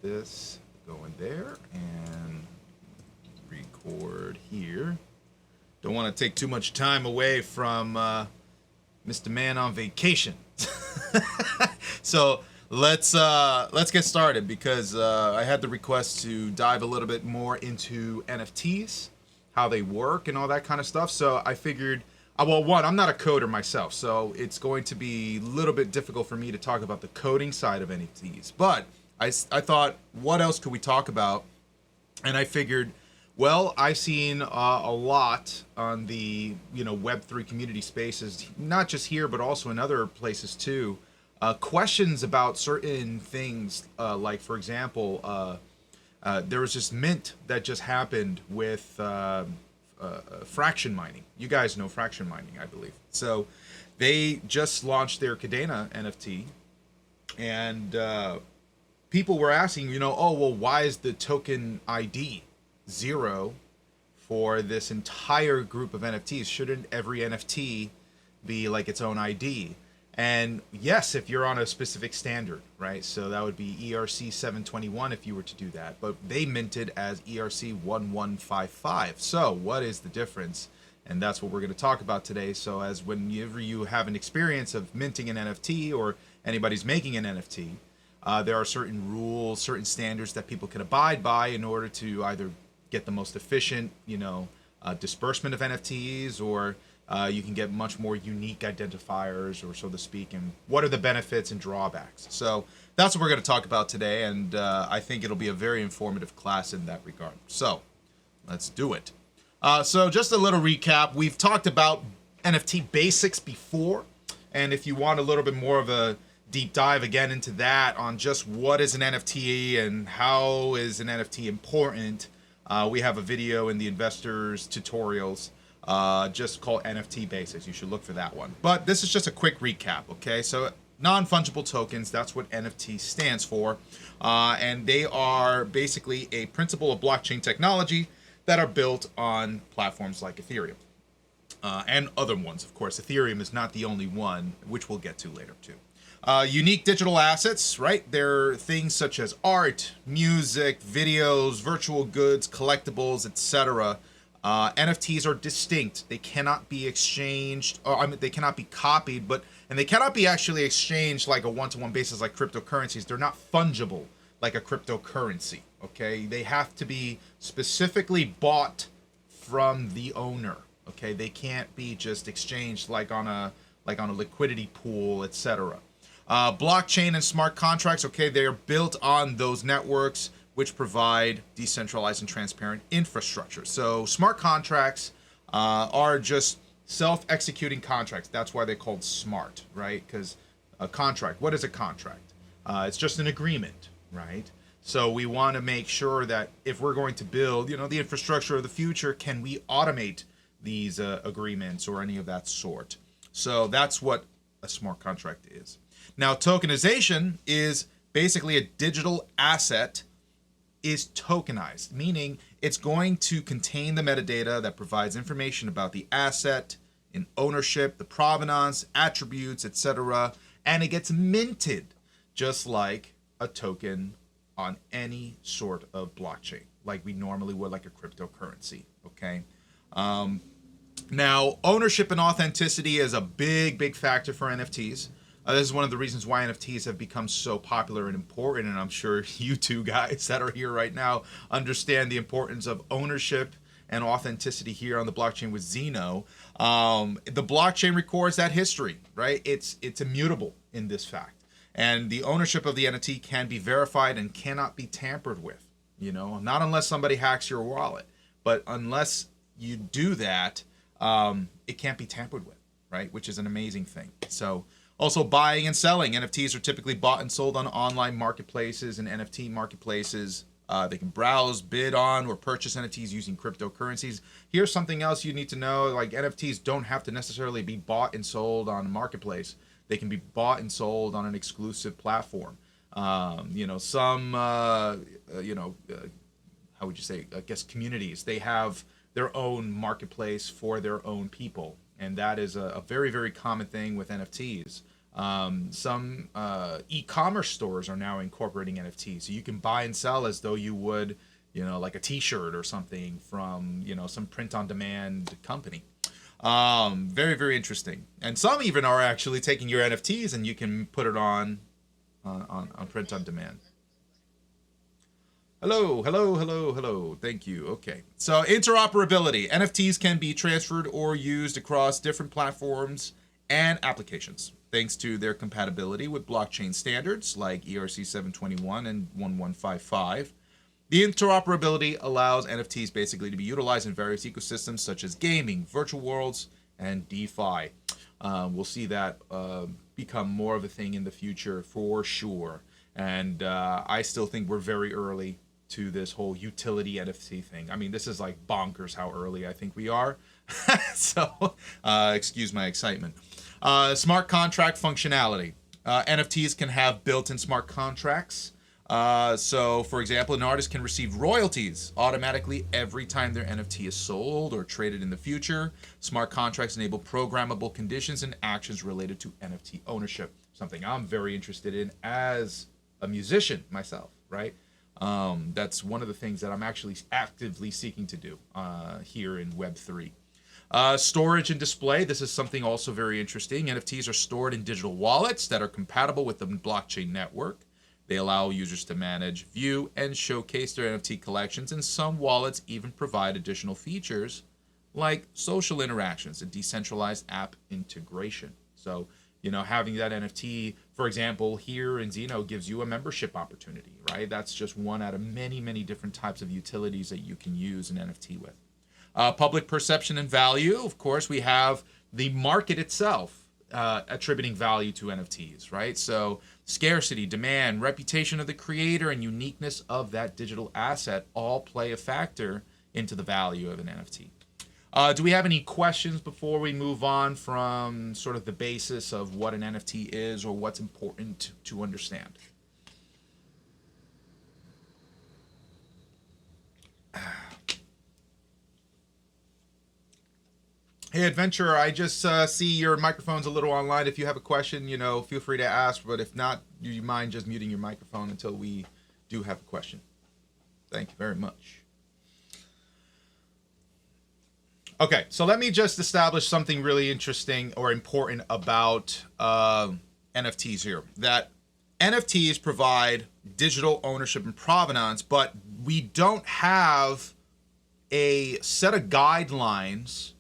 this going there and record here. Don't want to take too much time away from Mr. Man on vacation. So let's get started because I had the request to dive a little bit more into NFTs, how they work and all that kind of stuff. So I figured, well, one, I'm not a coder myself, so it's going to be a little bit difficult for me to talk about the coding side of NFTs. But I thought, what else could we talk about? And I figured, well, I've seen a lot on the Web3 community spaces, not just here but also in other places too. Questions about certain things, like for example, there was this mint that just happened with fraction mining. You guys know fraction mining, I believe. So they just launched their Cadena NFT, and people were asking, oh, well, why is the token ID 0 for this entire group of NFTs? Shouldn't every NFT be like its own ID? And yes, if you're on a specific standard, right? So that would be ERC 721 if you were to do that. But they minted as ERC 1155. So what is the difference? And that's what we're going to talk about today. So as whenever you have an experience of minting an NFT or anybody's making an NFT, there are certain rules, certain standards that people can abide by in order to either get the most efficient, disbursement of NFTs, or you can get much more unique identifiers, or so to speak, and what are the benefits and drawbacks. So that's what we're going to talk about today, and I think it'll be a very informative class in that regard. So let's do it. So just a little recap. We've talked about NFT basics before, and if you want a little bit more of a deep dive again into that on just what is an NFT and how is an NFT important, we have a video in the investors tutorials just called NFT Basics. You should look for that one. But this is just a quick recap, okay? So non-fungible tokens, that's what NFT stands for. And they are basically a principle of blockchain technology that are built on platforms like Ethereum. And other ones, of course. Ethereum is not the only one, which we'll get to later too. Unique digital assets, right? They're things such as art, music, videos, virtual goods, collectibles, etc. NFTs are distinct. They cannot be exchanged, or they cannot be copied, and they cannot be actually exchanged like a one-to-one basis like cryptocurrencies. They're not fungible like a cryptocurrency, okay? They have to be specifically bought from the owner, okay? They can't be just exchanged like on a liquidity pool, etc. Blockchain and smart contracts, okay, they are built on those networks which provide decentralized and transparent infrastructure. So smart contracts are just self-executing contracts. That's why they're called smart, right? Because a contract, what is a contract? It's just an agreement, right? So we want to make sure that if we're going to build, the infrastructure of the future, can we automate these agreements or any of that sort? So that's what a smart contract is. Now, tokenization is basically a digital asset is tokenized, meaning it's going to contain the metadata that provides information about the asset, in ownership, the provenance, attributes, etc., and it gets minted just like a token on any sort of blockchain, like we normally would, like a cryptocurrency, okay? Now, ownership and authenticity is a big factor for NFTs. This is one of the reasons why NFTs have become so popular and important, and I'm sure you two guys that are here right now understand the importance of ownership and authenticity here on the blockchain with Zeno. The blockchain records that history, right? It's immutable in this fact. And the ownership of the NFT can be verified and cannot be tampered with, not unless somebody hacks your wallet. But unless you do that, it can't be tampered with, right? Which is an amazing thing. So also buying and selling. NFTs are typically bought and sold on online marketplaces and NFT marketplaces. They can browse, bid on, or purchase NFTs using cryptocurrencies. Here's something else you need to know. Like, NFTs don't have to necessarily be bought and sold on a marketplace. They can be bought and sold on an exclusive platform. Some how would you say, I guess, communities, they have their own marketplace for their own people. And that is a very, very common thing with NFTs. Some e-commerce stores are now incorporating NFTs, so you can buy and sell as though you would, like a T-shirt or something from, some print-on-demand company. Very, very interesting. And some even are actually taking your NFTs and you can put it on print-on-demand. Hello, hello, hello, hello. Thank you. Okay. So interoperability. NFTs can be transferred or used across different platforms and applications, thanks to their compatibility with blockchain standards like ERC 721 and 1155. The interoperability allows NFTs basically to be utilized in various ecosystems such as gaming, virtual worlds, and DeFi. We'll see that become more of a thing in the future for sure. And I still think we're very early to this whole utility NFT thing. I mean, this is like bonkers how early I think we are. So excuse my excitement. Smart contract functionality. NFTs can have built-in smart contracts. So, for example, an artist can receive royalties automatically every time their NFT is sold or traded in the future. Smart contracts enable programmable conditions and actions related to NFT ownership, something I'm very interested in as a musician myself, right? That's one of the things that I'm actually actively seeking to do here in Web3. Storage and display. This is something also very interesting. NFTs are stored in digital wallets that are compatible with the blockchain network. They allow users to manage, view, and showcase their NFT collections, and some wallets even provide additional features like social interactions and decentralized app integration. So, having that NFT, for example, here in Zeno gives you a membership opportunity, right? That's just one out of many, many different types of utilities that you can use an NFT with. Public perception and value. Of course, we have the market itself attributing value to NFTs, right? So scarcity, demand, reputation of the creator, and uniqueness of that digital asset all play a factor into the value of an NFT. Do we have any questions before we move on from sort of the basis of what an NFT is or what's important to understand? Hey, Adventurer, I just see your microphone's a little online. If you have a question, feel free to ask. But if not, do you mind just muting your microphone until we do have a question? Thank you very much. Okay, so let me just establish something really interesting or important about NFTs here. That NFTs provide digital ownership and provenance, but we don't have a set of guidelines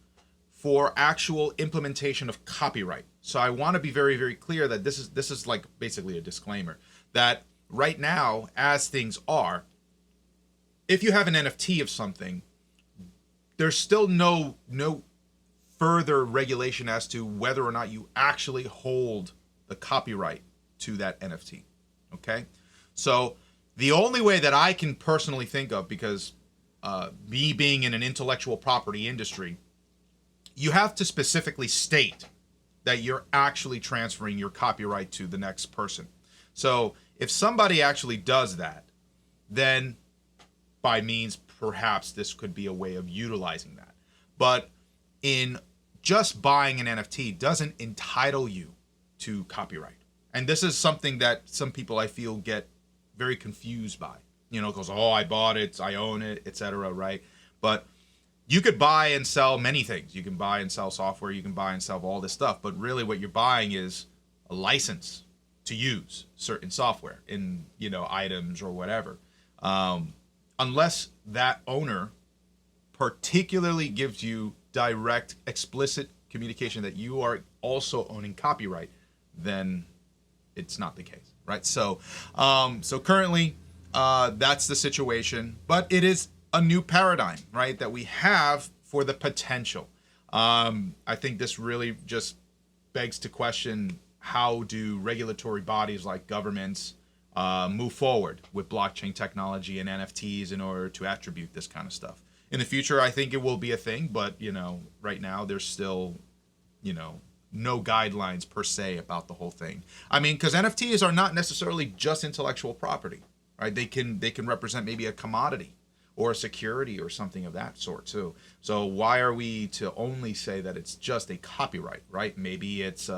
for actual implementation of copyright. So I want to be very, very clear that this is like basically a disclaimer that right now, as things are, if you have an NFT of something, there's still no further regulation as to whether or not you actually hold the copyright to that NFT. Okay? So the only way that I can personally think of, because me being in an intellectual property industry, you have to specifically state that you're actually transferring your copyright to the next person. So if somebody actually does that, then by means, perhaps this could be a way of utilizing that. But in just buying an NFT doesn't entitle you to copyright. And this is something that some people I feel get very confused by, because, I bought it, I own it, etc., right? But you could buy and sell many things. You can buy and sell software. You can buy and sell all this stuff. But really what you're buying is a license to use certain software in, items or whatever. Unless that owner particularly gives you direct, explicit communication that you are also owning copyright, then it's not the case, right? So currently that's the situation. But it is a new paradigm, right, that we have for the potential. I think this really just begs to question, how do regulatory bodies like governments move forward with blockchain technology and NFTs in order to attribute this kind of stuff? In the future, I think it will be a thing, but, right now there's still, no guidelines per se about the whole thing. I mean, because NFTs are not necessarily just intellectual property, right? They can represent maybe a commodity or a security or something of that sort too. So why are we to only say that it's just a copyright, right? Maybe it's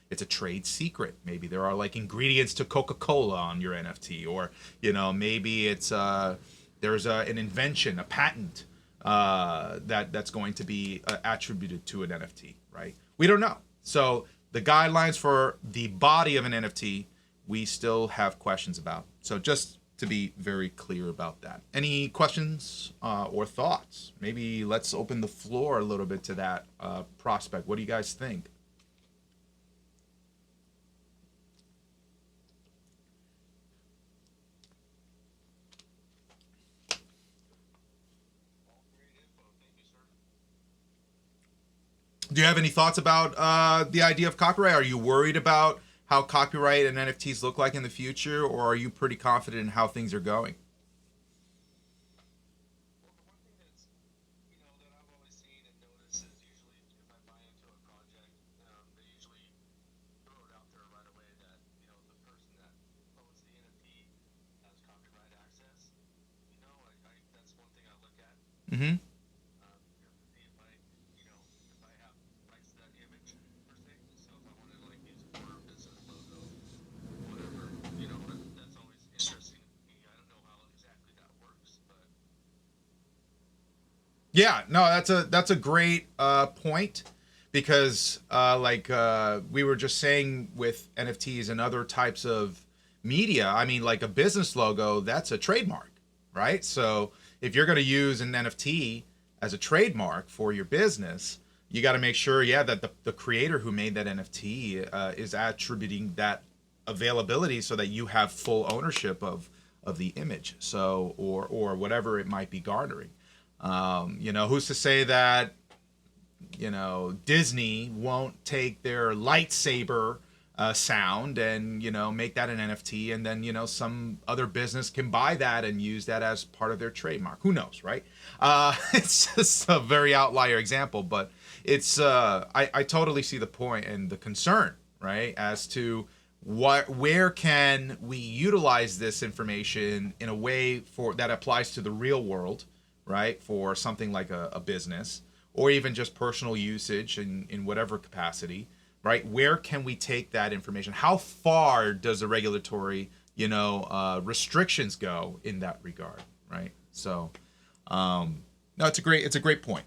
it's a trade secret. Maybe there are like ingredients to Coca-Cola on your NFT, or maybe it's there's an invention, a patent that's going to be attributed to an NFT, right? We don't know. So the guidelines for the body of an NFT, we still have questions about. So just to be very clear about that. Any questions or thoughts? Maybe let's open the floor a little bit to that prospect. What do you guys think? Do you have any thoughts about the idea of copyright? Are you worried about how copyright and NFTs look like in the future, or are you pretty confident in how things are going? Well, the one thing that's, that I've always seen and noticed is usually if I buy into a project, they usually throw it out there right away that, the person that owns the NFT has copyright access. That's one thing I look at. Mm-hmm. To see if I have rights to that image per se. So if I want to like use it for a business logo, whatever, that's always interesting to me. I don't know how exactly that works, but Yeah, no, that's a great point, because we were just saying with NFTs and other types of media, I mean, like a business logo, that's a trademark, right? So if you're going to use an NFT as a trademark for your business, you got to make sure, that the creator who made that NFT is attributing that availability so that you have full ownership of the image, so or whatever it might be garnering. Who's to say that Disney won't take their lightsaber sound and make that an NFT, and then some other business can buy that and use that as part of their trademark. Who knows, right? It's just a very outlier example, but it's I totally see the point and the concern, right, as to where can we utilize this information in a way for that applies to the real world, right, for something like a business, or even just personal usage in whatever capacity, right? Where can we take that information? How far does the regulatory, restrictions go in that regard, right? So, no, it's a great point.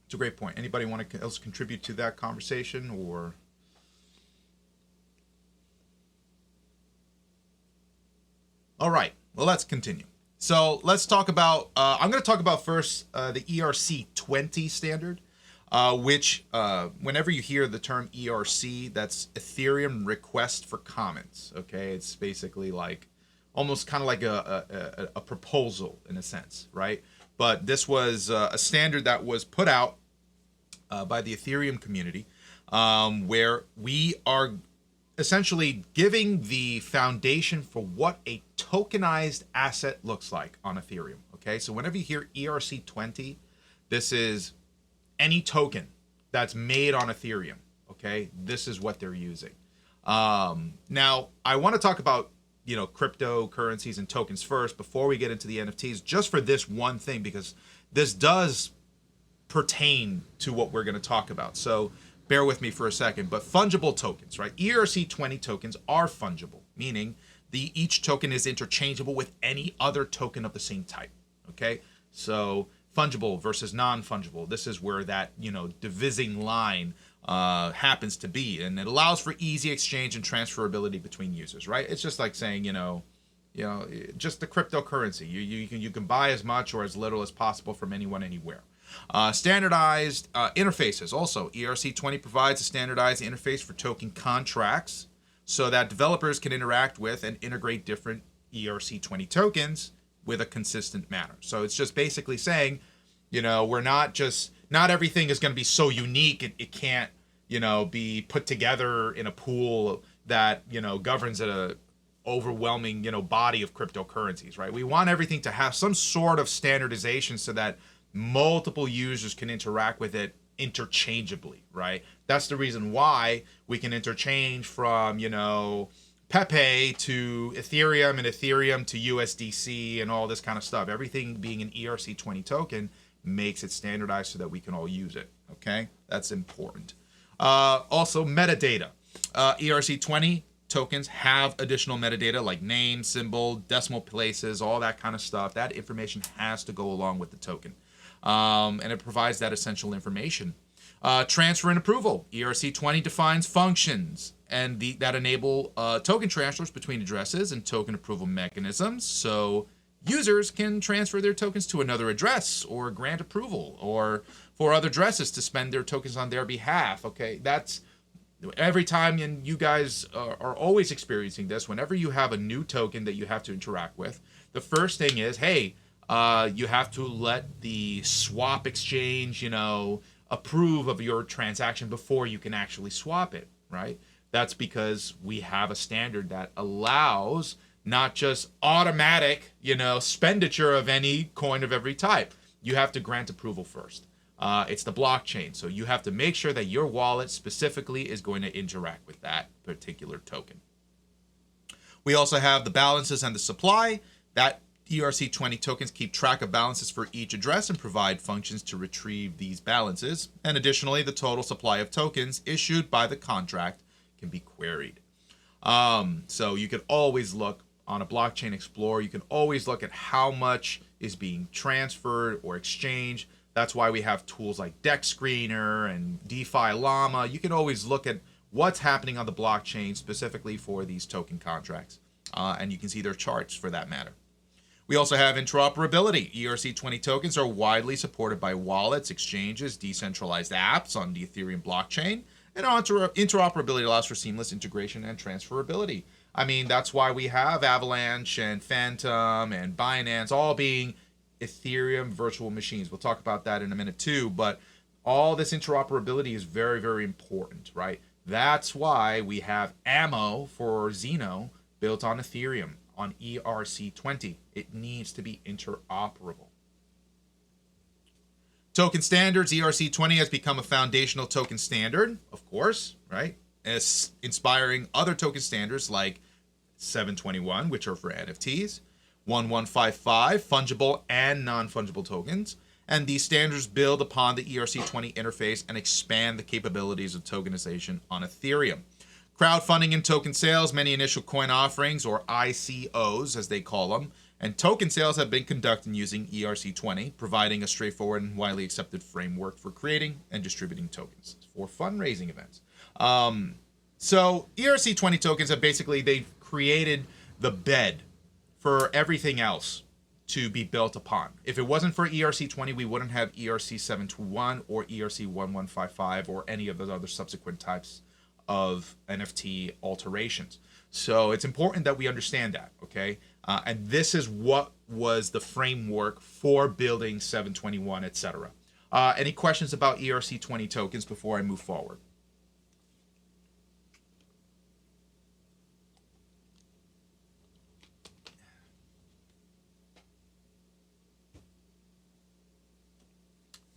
It's a great point. Anybody want to else contribute to that conversation, or? All right, well, let's continue. So let's talk about, I'm going to talk about first the ERC 20 standard, which whenever you hear the term ERC, that's Ethereum Request for Comments, okay? It's basically like, almost kind of like a proposal in a sense, right? But this was a standard that was put out by the Ethereum community, where we are essentially giving the foundation for what a tokenized asset looks like on Ethereum. Okay, so whenever you hear ERC 20, this is any token that's made on Ethereum. Okay, this is what they're using. Now, I want to talk about cryptocurrencies and tokens first before we get into the NFTs, just for this one thing, because this does pertain to what we're going to talk about. So bear with me for a second, but fungible tokens, right? ERC 20 tokens are fungible, meaning each token is interchangeable with any other token of the same type, okay? So fungible versus non-fungible, this is where that, divising line happens to be, and it allows for easy exchange and transferability between users, right? It's just like saying, just the cryptocurrency. You can buy as much or as little as possible from anyone, anywhere. Standardized interfaces. Also, ERC 20 provides a standardized interface for token contracts so that developers can interact with and integrate different ERC 20 tokens with a consistent manner. So it's just basically saying, we're not everything is going to be so unique it can't, be put together in a pool that, governs a overwhelming, body of cryptocurrencies, right? We want everything to have some sort of standardization so that multiple users can interact with it interchangeably, right? That's the reason why we can interchange from, Pepe to Ethereum and Ethereum to USDC and all this kind of stuff. Everything being an ERC 20 token makes it standardized so that we can all use it, okay? That's important. Also, metadata. ERC20 tokens have additional metadata like name, symbol, decimal places, all that kind of stuff. That information has to go along with the token. And it provides that essential information. Transfer and approval. ERC20 defines functions and that enable token transfers between addresses and token approval mechanisms. So users can transfer their tokens to another address or grant approval or for other addresses to spend their tokens on their behalf. Okay, that's every time, and you guys are always experiencing this. Whenever you have a new token that you have to interact with, the first thing is, hey, you have to let the swap exchange, approve of your transaction before you can actually swap it, right? That's because we have a standard that allows not just automatic, expenditure of any coin of every type. You have to grant approval first. It's the blockchain, so you have to make sure that your wallet specifically is going to interact with that particular token. We also have the balances and the supply. That ERC20 tokens keep track of balances for each address and provide functions to retrieve these balances. And additionally, the total supply of tokens issued by the contract can be queried. So you could always look on a blockchain explorer. You can always look at how much is being transferred or exchanged. That's why we have tools like Dex Screener and DeFi Llama. You can always look at what's happening on the blockchain specifically for these token contracts. And you can see their charts for that matter. We also have interoperability. ERC20 tokens are widely supported by wallets, exchanges, decentralized apps on the Ethereum blockchain. And interoperability allows for seamless integration and transferability. I mean, that's why we have Avalanche and Phantom and Binance all being Ethereum virtual machines. We'll talk about that in a minute too, but all this interoperability is very, very important, right? That's why we have ammo for Xeno built on Ethereum, on ERC20. It needs to be interoperable. Token standards. ERC20 has become a foundational token standard, of course, right? As inspiring other token standards like 721, which are for NFTs, 1155, fungible and non-fungible tokens. And these standards build upon the ERC20 interface and expand the capabilities of tokenization on Ethereum. Crowdfunding and token sales, many initial coin offerings, or ICOs as they call them, and token sales have been conducted using ERC20, providing a straightforward and widely accepted framework for creating and distributing tokens for fundraising events. So ERC20 tokens have they've created the bed for everything else to be built upon. If it wasn't for ERC20, we wouldn't have ERC 721 or ERC 1155 or any of those other subsequent types of NFT alterations. So it's important that we understand that, okay? And this is what was the framework for building 721, etc. Any questions about ERC20 tokens before I move forward?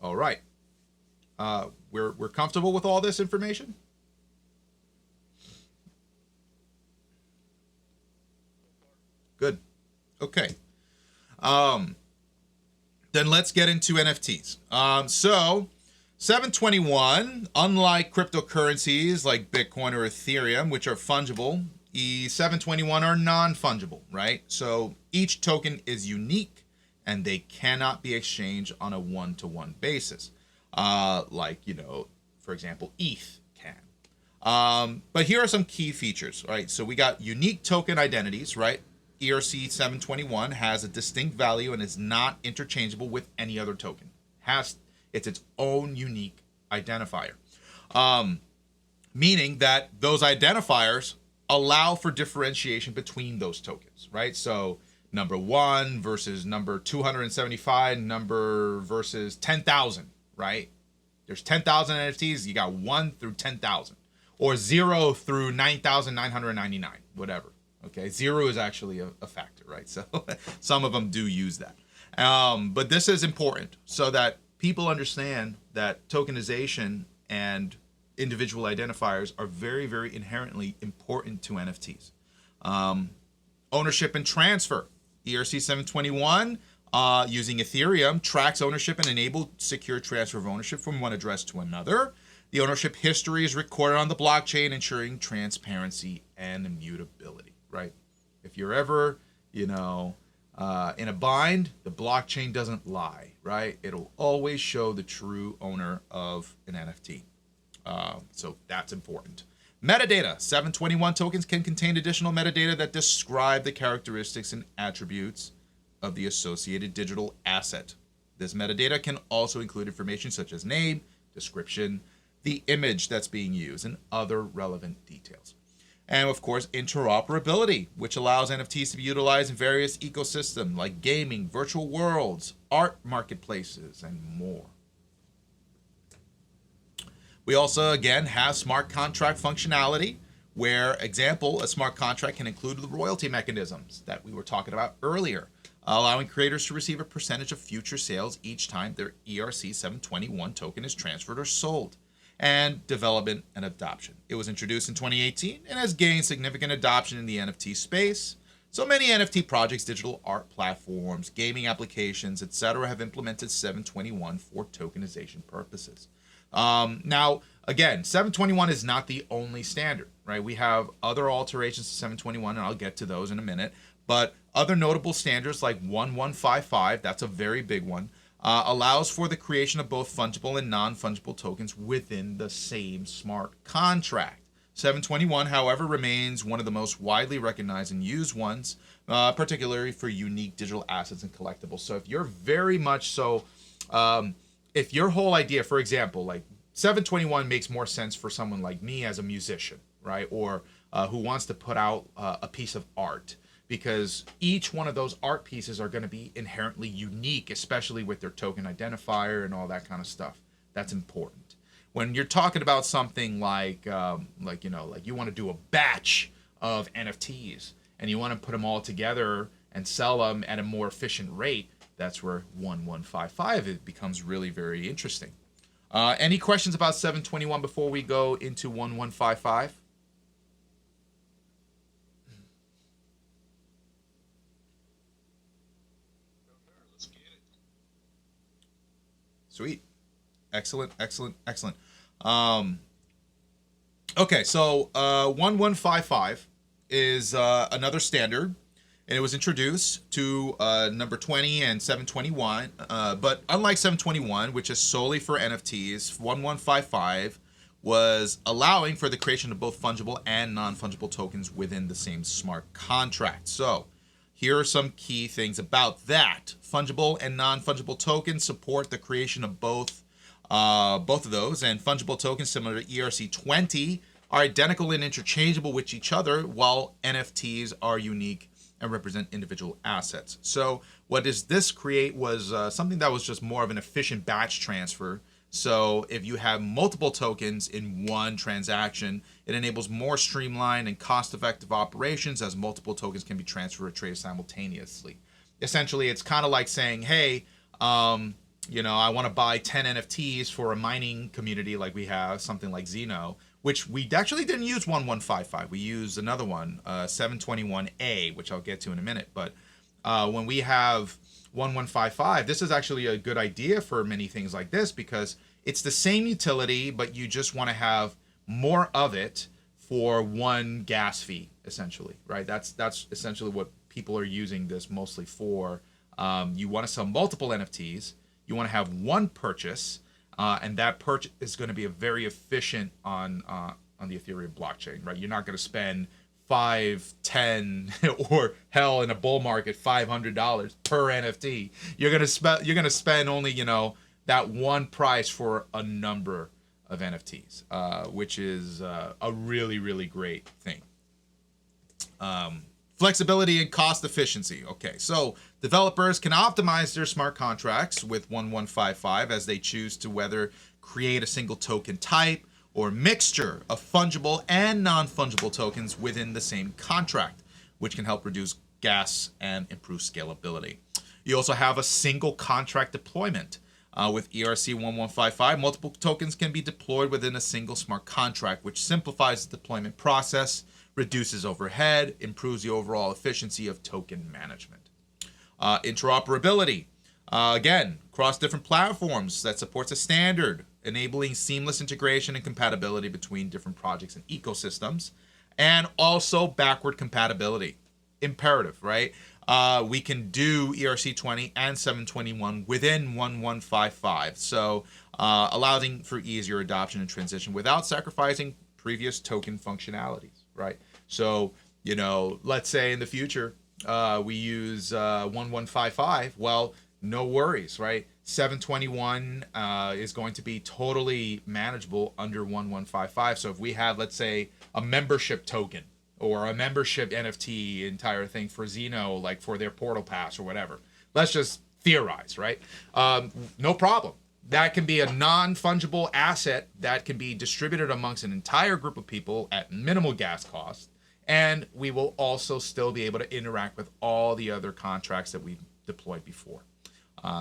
All right. We're comfortable with all this information? Good. Okay. Then let's get into NFTs. So 721, unlike cryptocurrencies like Bitcoin or Ethereum, which are fungible, E721 are non-fungible, right? So each token is unique and they cannot be exchanged on a one-to-one basis. Like, for example, ETH can. But here are some key features, right? So we got unique token identities, right? ERC 721 has a distinct value and is not interchangeable with any other token. It's its own unique identifier. Meaning that those identifiers allow for differentiation between those tokens, right? So number 1 versus number 275, number versus 10,000, right? There's 10,000 NFTs, you got 1 through 10,000. Or 0 through 9,999, whatever. Okay, 0 is actually a factor, right? So some of them do use that. But this is important so that people understand that tokenization and individual identifiers are very, very inherently important to NFTs. Ownership and transfer. ERC 721, using Ethereum, tracks ownership and enables secure transfer of ownership from one address to another. The ownership history is recorded on the blockchain, ensuring transparency and immutability, right? If you're ever, in a bind, the blockchain doesn't lie, right? It'll always show the true owner of an NFT. So that's important. Metadata. 721 tokens can contain additional metadata that describe the characteristics and attributes of the associated digital asset. This metadata can also include information such as name, description, the image that's being used, and other relevant details. And of course, interoperability, which allows NFTs to be utilized in various ecosystems like gaming, virtual worlds, art marketplaces, and more. We also, again, have smart contract functionality, where, example, a smart contract can include the royalty mechanisms that we were talking about earlier, allowing creators to receive a percentage of future sales each time their ERC 721 token is transferred or sold, and development and adoption. It was introduced in 2018 and has gained significant adoption in the NFT space. So many NFT projects, digital art platforms, gaming applications, etc. have implemented 721 for tokenization purposes. Now, again, 721 is not the only standard, right? We have other alterations to 721, and I'll get to those in a minute. But other notable standards like 1155, that's a very big one, allows for the creation of both fungible and non-fungible tokens within the same smart contract. 721, however, remains one of the most widely recognized and used ones, particularly for unique digital assets and collectibles. So if you're very much so, if your whole idea, for example, like 721 makes more sense for someone like me as a musician, right? Or who wants to put out a piece of art, because each one of those art pieces are going to be inherently unique, especially with their token identifier and all that kind of stuff. That's important. When you're talking about something like you want to do a batch of NFTs and you want to put them all together and sell them at a more efficient rate, that's where 1155 it becomes really very interesting. Any questions about 721 before we go into 1155? Sweet. Excellent. Okay, so 1155 is another standard, and it was introduced to number 20 and 721. But unlike 721, which is solely for NFTs, 1155 was allowing for the creation of both fungible and non-fungible tokens within the same smart contract. So here are some key things about that. Fungible and non-fungible tokens support the creation of both of those, and fungible tokens similar to ERC 20 are identical and interchangeable with each other, while NFTs are unique and represent individual assets. So what does this create was something that was just more of an efficient batch transfer. So if you have multiple tokens in one transaction, it enables more streamlined and cost-effective operations, as multiple tokens can be transferred or traded simultaneously. Essentially, it's kind of like saying, hey, I want to buy 10 NFTs for a mining community like we have, something like Xeno, which we actually didn't use 1155. We used another one, 721A, which I'll get to in a minute. But when we have 1155, this is actually a good idea for many things like this, because it's the same utility, but you just want to have more of it for one gas fee, essentially, right? That's essentially what people are using this mostly for. You want to sell multiple NFTs. You want to have one purchase, and that purchase is going to be very efficient on the Ethereum blockchain, right? You're not going to spend $5, $10, or hell, in a bull market, $500 per NFT. You're gonna spend only that one price for a number of NFTs, which is a really, really great thing. Flexibility and cost efficiency. Okay, so developers can optimize their smart contracts with 1155 as they choose to whether create a single token type or mixture of fungible and non-fungible tokens within the same contract, which can help reduce gas and improve scalability. You also have a single contract deployment. With ERC 1155, multiple tokens can be deployed within a single smart contract, which simplifies the deployment process, reduces overhead, improves the overall efficiency of token management. Interoperability. Again, across different platforms that supports a standard enabling seamless integration and compatibility between different projects and ecosystems, and also backward compatibility. Imperative, right? We can do ERC 20 and 721 within 1155, so allowing for easier adoption and transition without sacrificing previous token functionalities, right? So, let's say in the future we use 1155, well, no worries, right? 721 is going to be totally manageable under 1155. So if we have, let's say, a membership token or a membership NFT entire thing for Xeno, like for their portal pass or whatever, let's just theorize, right? No problem. That can be a non-fungible asset that can be distributed amongst an entire group of people at minimal gas cost, and we will also still be able to interact with all the other contracts that we've deployed before.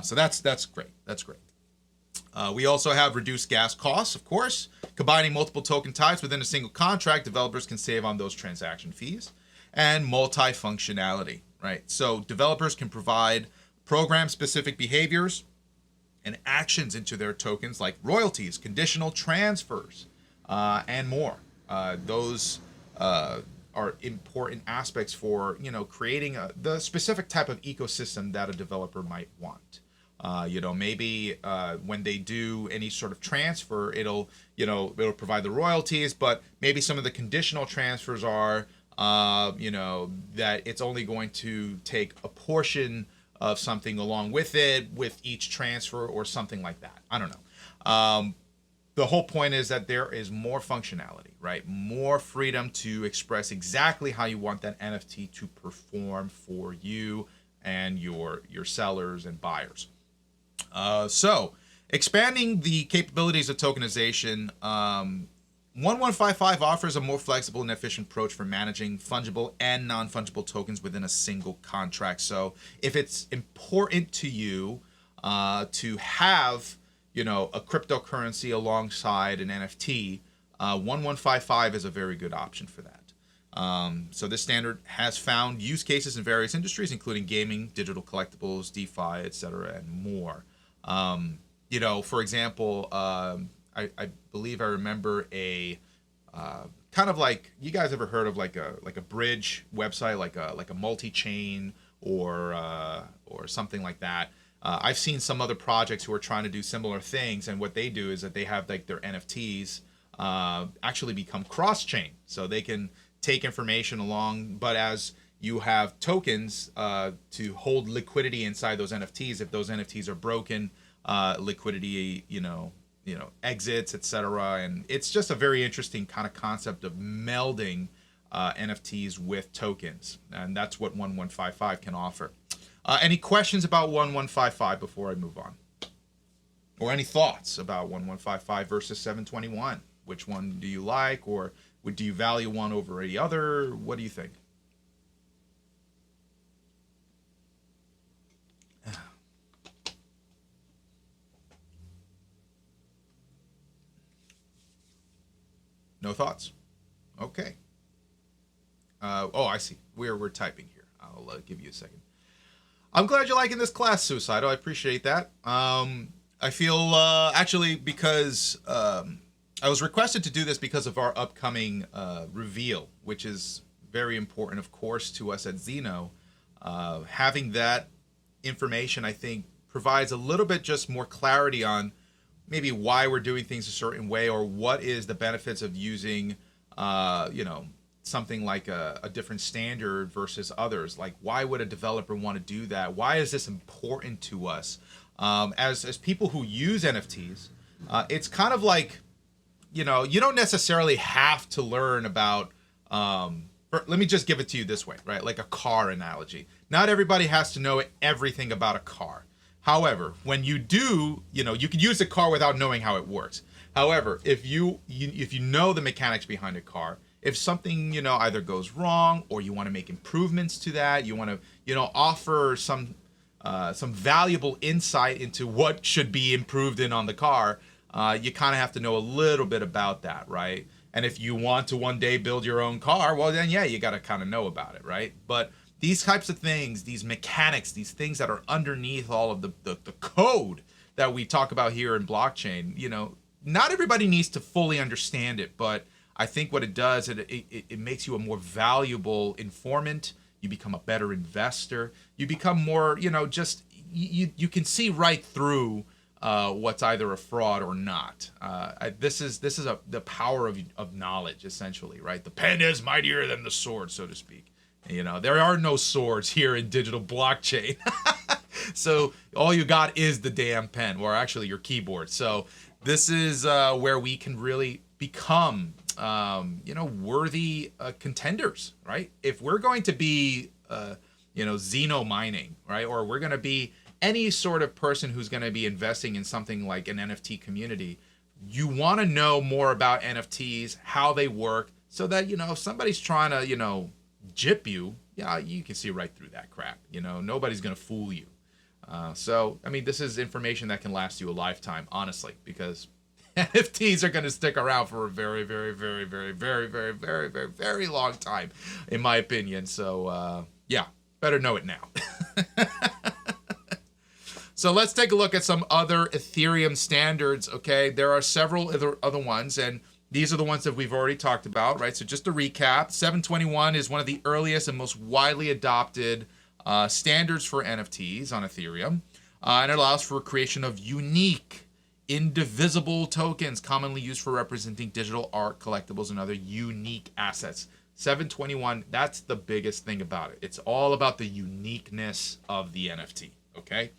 So that's great. That's great. We also have reduced gas costs, of course. Combining multiple token types within a single contract, developers can save on those transaction fees. And multi-functionality, right? So developers can provide program-specific behaviors and actions into their tokens like royalties, conditional transfers, and more. Those are important aspects for creating the specific type of ecosystem that a developer might want. Maybe when they do any sort of transfer, it'll provide the royalties, but maybe some of the conditional transfers are that it's only going to take a portion of something along with it with each transfer or something like that. I don't know. The whole point is that there is more functionality, right? More freedom to express exactly how you want that NFT to perform for you and your sellers and buyers. So expanding the capabilities of tokenization, 1155 offers a more flexible and efficient approach for managing fungible and non-fungible tokens within a single contract. So if it's important to you to have a cryptocurrency alongside an NFT, 1155 is a very good option for that. So this standard has found use cases in various industries, including gaming, digital collectibles, DeFi, etc., and more. For example, I believe I remember a kind of like, you guys ever heard of like a bridge website, like a multi-chain or something like that. I've seen some other projects who are trying to do similar things, and what they do is that they have like their NFTs actually become cross-chain, so they can take information along, but as you have tokens to hold liquidity inside those NFTs. If those NFTs are broken, liquidity, exits, etc. And it's just a very interesting kind of concept of melding NFTs with tokens, and that's what 1155 can offer. Any questions about 1155 before I move on? Or any thoughts about 1155 versus 721? Which one do you like, or do you value one over the other? What do you think? No thoughts? Okay. I see. We're typing here. I'll give you a second. I'm glad you're liking this class, Suicidal. I appreciate that. I feel actually because I was requested to do this because of our upcoming reveal, which is very important, of course, to us at Xeno. Having that information, I think, provides a little bit just more clarity on maybe why we're doing things a certain way, or what is the benefits of using, something like a different standard versus others. Like, why would a developer want to do that? Why is this important to us? As people who use NFTs, it's kind of like, you don't necessarily have to learn about, let me just give it to you this way, right? Like a car analogy. Not everybody has to know everything about a car. However, when you do, you can use a car without knowing how it works. However, if you know the mechanics behind a car, if something, either goes wrong, or you want to make improvements to that, you want to, offer some valuable insight into what should be improved in on the car, you kind of have to know a little bit about that, right? And if you want to one day build your own car, well, then, yeah, you got to kind of know about it, right? But these types of things, these mechanics, these things that are underneath all of the code that we talk about here in blockchain, not everybody needs to fully understand it, but I think what it does, it makes you a more valuable informant. You become a better investor. You become more, just you can see right through what's either a fraud or not. This is the power of knowledge, essentially, right? The pen is mightier than the sword, so to speak. There are no swords here in digital blockchain. So all you got is the damn pen, or actually your keyboard. So this is where we can really become, worthy contenders, right? If we're going to be, xeno mining, right? Or we're going to be any sort of person who's going to be investing in something like an NFT community, you want to know more about NFTs, how they work, so that, if somebody's trying to, jip you, you can see right through that crap. Nobody's going to fool you. So, this is information that can last you a lifetime, honestly, because NFTs are going to stick around for a very, very, very, very, very, very, very, very, very long time, in my opinion. So, better know it now. So let's take a look at some other Ethereum standards, okay? There are several other ones, and these are the ones that we've already talked about, right? So just to recap, 721 is one of the earliest and most widely adopted standards for NFTs on Ethereum, and it allows for creation of unique, indivisible tokens commonly used for representing digital art, collectibles, and other unique assets. 721, that's the biggest thing about it. It's all about the uniqueness of the NFT, okay?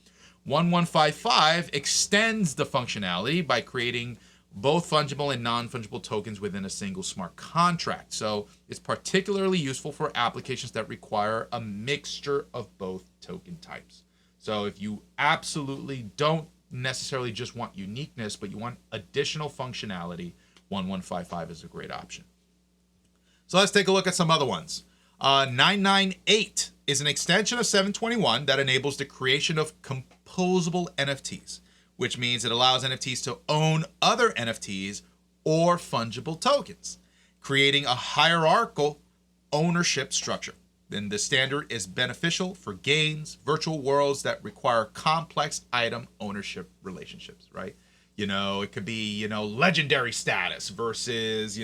1155 extends the functionality by creating both fungible and non-fungible tokens within a single smart contract. So it's particularly useful for applications that require a mixture of both token types. So if you absolutely don't necessarily just want uniqueness, but you want additional functionality, 1155 is a great option. So let's take a look at some other ones. 998 is an extension of 721 that enables the creation of composable NFTs, which means it allows NFTs to own other NFTs or fungible tokens, creating a hierarchical ownership structure. Then the standard is beneficial for games, virtual worlds that require complex item ownership relationships, right? It could be, legendary status versus,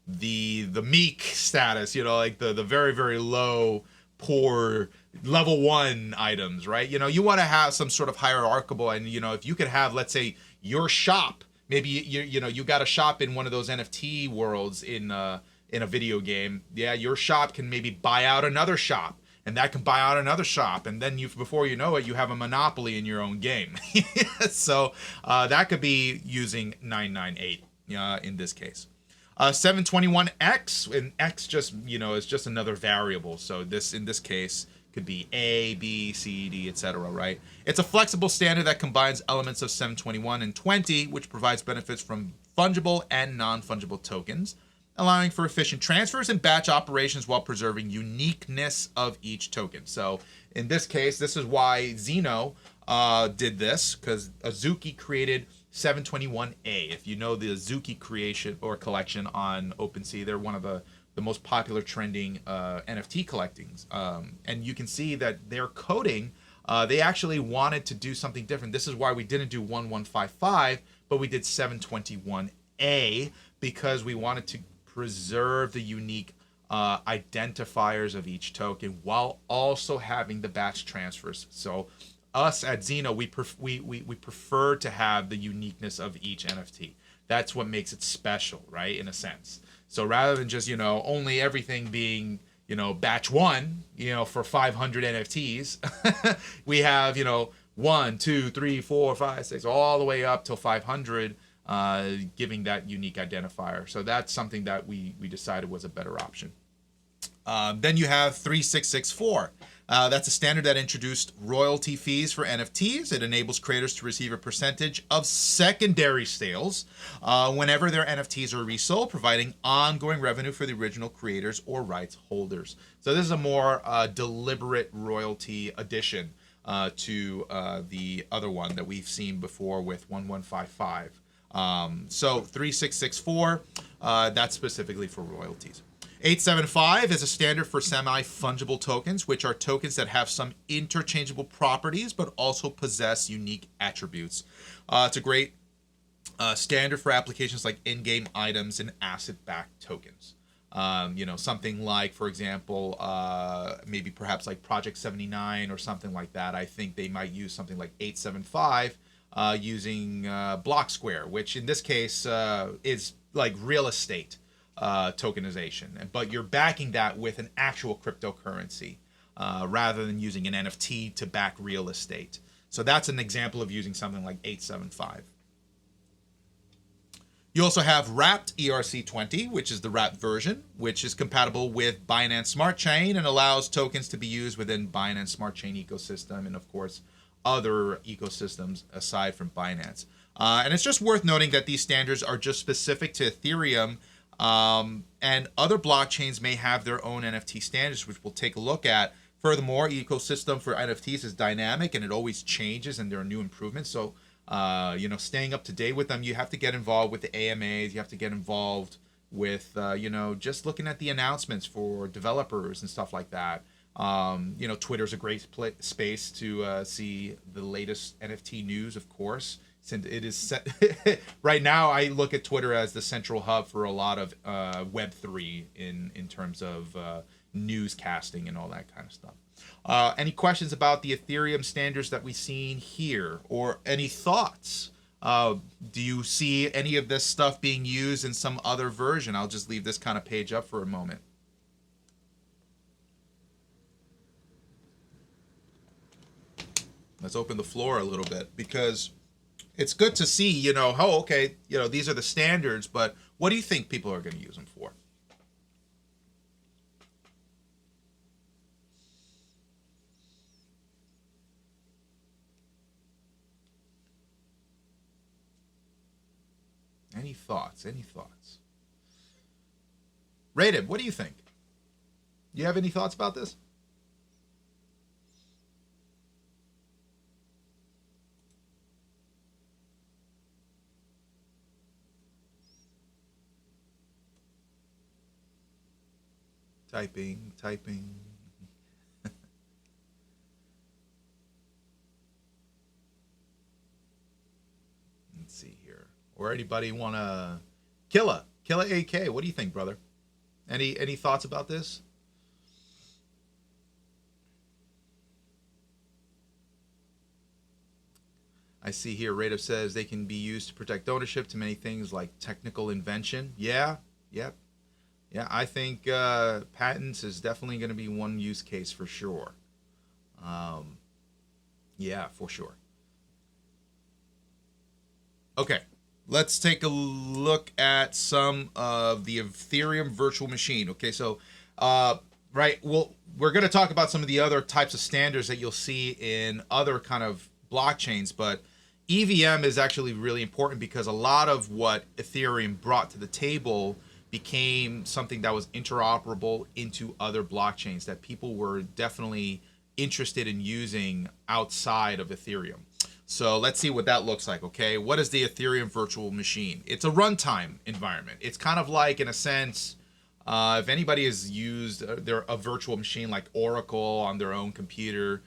the meek status, like the very, very low, poor level 1 items, right? You want to have some sort of hierarchical, and if you could have, let's say, your shop, maybe you got a shop in one of those NFT worlds in a video game. Yeah, your shop can maybe buy out another shop, and that can buy out another shop, and then before you know it, you have a monopoly in your own game. So that could be using 998 in this case. 721X, and X just, is just another variable. So this, in this case, could be A, B, C, D, etc., right? It's a flexible standard that combines elements of 721 and 20, which provides benefits from fungible and non-fungible tokens, allowing for efficient transfers and batch operations while preserving uniqueness of each token. So in this case, this is why Xeno did this, because Azuki created 721A. If you know the Azuki creation or collection on OpenSea, they're one of the most popular trending NFT collectings. And you can see that their coding, they actually wanted to do something different. This is why we didn't do 1155, but we did 721A, because we wanted to preserve the unique identifiers of each token while also having the batch transfers. So us at Xeno, we prefer to have the uniqueness of each NFT. That's what makes it special, right? In a sense. So rather than just, only everything being, batch 1, for 500 NFTs, we have, 1, 2, 3, 4, 5, 6, all the way up till 500, giving that unique identifier. So that's something that we decided was a better option. Then you have 3664. That's a standard that introduced royalty fees for NFTs. It enables creators to receive a percentage of secondary sales whenever their NFTs are resold, providing ongoing revenue for the original creators or rights holders. So this is a more deliberate royalty addition to the other one that we've seen before with 1155. So 3664, that's specifically for royalties. 875 is a standard for semi-fungible tokens, which are tokens that have some interchangeable properties but also possess unique attributes. It's a great standard for applications like in-game items and asset-backed tokens. Something like, for example, maybe perhaps like Project 79 or something like that. I think they might use something like 875 using Block Square, which in this case is like real estate tokenization. But you're backing that with an actual cryptocurrency rather than using an NFT to back real estate. So that's an example of using something like 875. You also have wrapped ERC20, which is the wrapped version, which is compatible with Binance Smart Chain and allows tokens to be used within Binance Smart Chain ecosystem and, of course, other ecosystems aside from Binance. And it's just worth noting that these standards are just specific to Ethereum, and other blockchains may have their own NFT standards, which we'll take a look at. Furthermore, ecosystem for NFTs is dynamic and it always changes and there are new improvements. So staying up to date with them, you have to get involved with the AMAs. You have to get involved with, just looking at the announcements for developers and stuff like that. Twitter's a great space to see the latest NFT news, of course. Since it is set right now, I look at Twitter as the central hub for a lot of Web3 in terms of newscasting and all that kind of stuff. Any questions about the Ethereum standards that we've seen here, or any thoughts? Do you see any of this stuff being used in some other version? I'll just leave this kind of page up for a moment. Let's open the floor a little bit, because it's good to see, these are the standards, but what do you think people are going to use them for? Any thoughts? Rated, what do you think? You have any thoughts about this? Typing. Let's see here. Or anybody want to... Killa AK, what do you think, brother? Any thoughts about this? I see here, Radov says they can be used to protect ownership to many things like technical invention. Yeah, I think patents is definitely going to be one use case for sure. Yeah, for sure. Okay, let's take a look at some of the Ethereum virtual machine. Okay, so we're going to talk about some of the other types of standards that you'll see in other kind of blockchains, but EVM is actually really important because a lot of what Ethereum brought to the table became something that was interoperable into other blockchains that people were definitely interested in using outside of Ethereum. So let's see what that looks like, okay? What is the Ethereum virtual machine? It's a runtime environment. It's kind of like, in a sense, if anybody has used a virtual machine like Oracle on their own computer,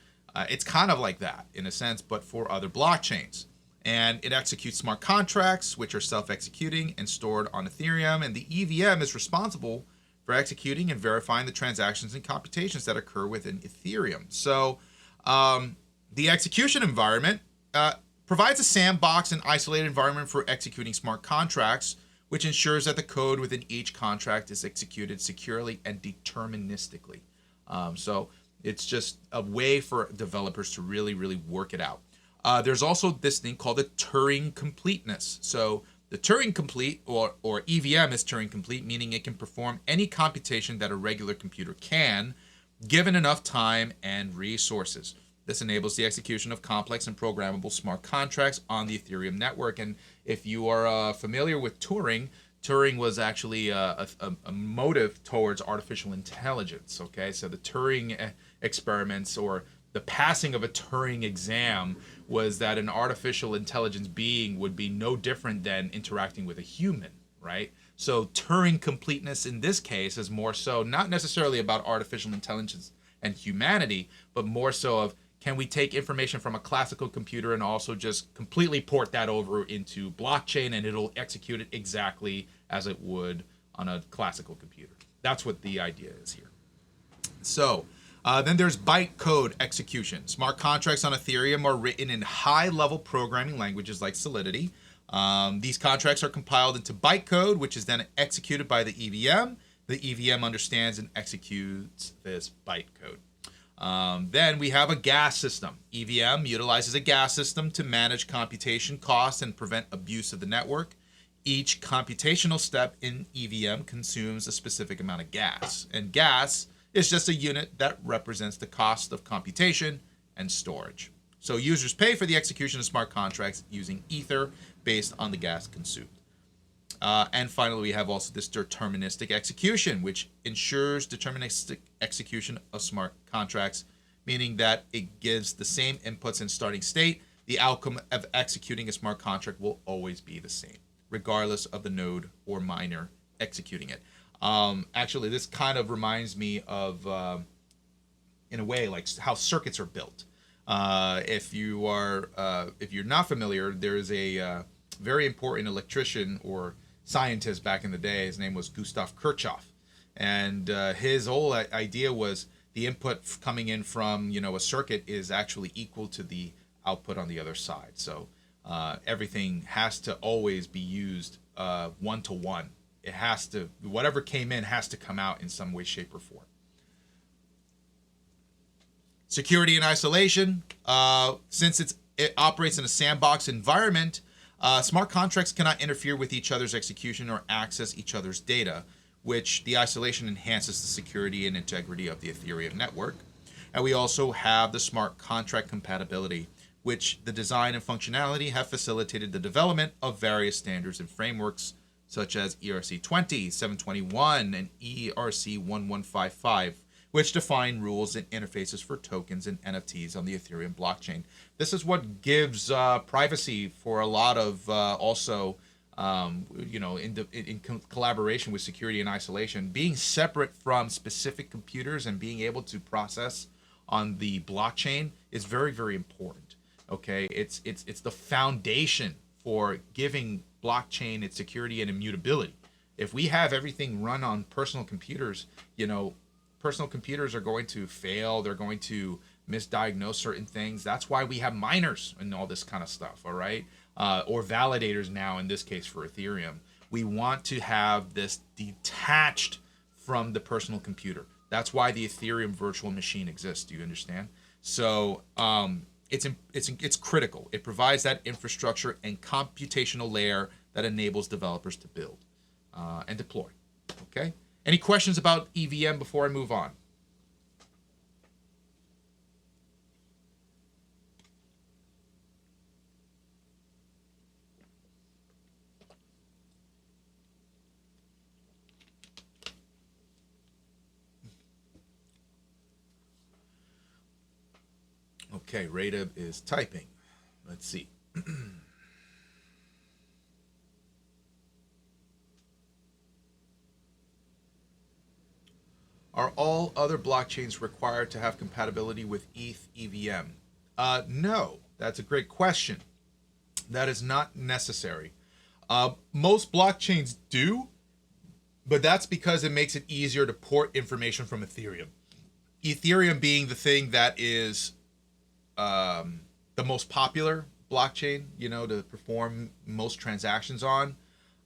it's kind of like that, in a sense, but for other blockchains. And it executes smart contracts, which are self-executing and stored on Ethereum. And the EVM is responsible for executing and verifying the transactions and computations that occur within Ethereum. So the execution environment provides a sandbox and isolated environment for executing smart contracts, which ensures that the code within each contract is executed securely and deterministically. So it's just a way for developers to really, really work it out. There's also this thing called the Turing completeness. So the Turing complete, or EVM is Turing complete, meaning it can perform any computation that a regular computer can, given enough time and resources. This enables the execution of complex and programmable smart contracts on the Ethereum network. And if you are familiar with Turing, Turing was actually a motive towards artificial intelligence. Okay, so the Turing experiments, or the passing of a Turing exam, was that an artificial intelligence being would be no different than interacting with a human, right? So Turing completeness in this case is more so not necessarily about artificial intelligence and humanity, but more so of, can we take information from a classical computer and also just completely port that over into blockchain, and it'll execute it exactly as it would on a classical computer? That's what the idea is here. So then there's bytecode execution. Smart contracts on Ethereum are written in high-level programming languages like Solidity. These contracts are compiled into bytecode, which is then executed by the EVM. The EVM understands and executes this bytecode. Then we have a gas system. EVM utilizes a gas system to manage computation costs and prevent abuse of the network. Each computational step in EVM consumes a specific amount of gas, and gas is just a unit that represents the cost of computation and storage. So users pay for the execution of smart contracts using Ether based on the gas consumed. And finally, we have also this deterministic execution, which ensures deterministic execution of smart contracts, meaning that it gives the same inputs and starting state. The outcome of executing a smart contract will always be the same, regardless of the node or miner executing it. Actually, this kind of reminds me of, in a way, like how circuits are built. If you're not familiar, there's a very important electrician or scientist back in the day. His name was Gustav Kirchhoff, and his whole idea was the input coming in from a circuit is actually equal to the output on the other side. So everything has to always be used one to one. It has to, whatever came in has to come out in some way, shape, or form. Security and isolation. Since it operates in a sandbox environment, smart contracts cannot interfere with each other's execution or access each other's data, which the isolation enhances the security and integrity of the Ethereum network. And we also have the smart contract compatibility, which the design and functionality have facilitated the development of various standards and frameworks, such as ERC 20, 721, and ERC 1155, which define rules and interfaces for tokens and NFTs on the Ethereum blockchain. This is what gives privacy for a lot of also, in collaboration with security and isolation, being separate from specific computers and being able to process on the blockchain is very, very important. Okay, it's the foundation for giving blockchain its security and immutability. If we have everything run on personal computers, personal computers are going to fail. They're going to misdiagnose certain things. That's why we have miners and all this kind of stuff, all right? Or validators now, in this case for Ethereum. We want to have this detached from the personal computer. That's why the Ethereum virtual machine exists. Do you understand? So it's critical. It provides that infrastructure and computational layer that enables developers to build and deploy. Okay? Any questions about EVM before I move on? Okay, Radab is typing. Let's see. Are all other blockchains required to have compatibility with ETH EVM? No, that's a great question. That is not necessary. Most blockchains do, but that's because it makes it easier to port information from Ethereum. Ethereum being the thing that is the most popular blockchain, to perform most transactions on,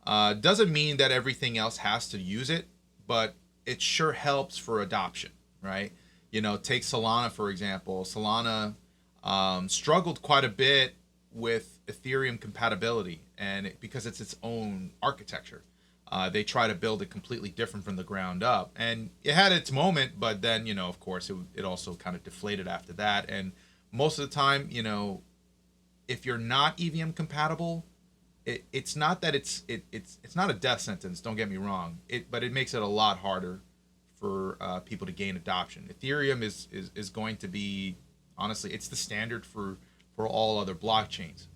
doesn't mean that everything else has to use it, but it sure helps for adoption, right? Take Solana, for example. Solana struggled quite a bit with Ethereum compatibility, and because it's its own architecture. They try to build it completely different from the ground up. And it had its moment, but then, of course, it also kind of deflated after that. And most of the time, if you're not EVM compatible, it's not that it's not a death sentence. Don't get me wrong. But it makes it a lot harder for people to gain adoption. Ethereum is going to be, honestly, it's the standard for all other blockchains,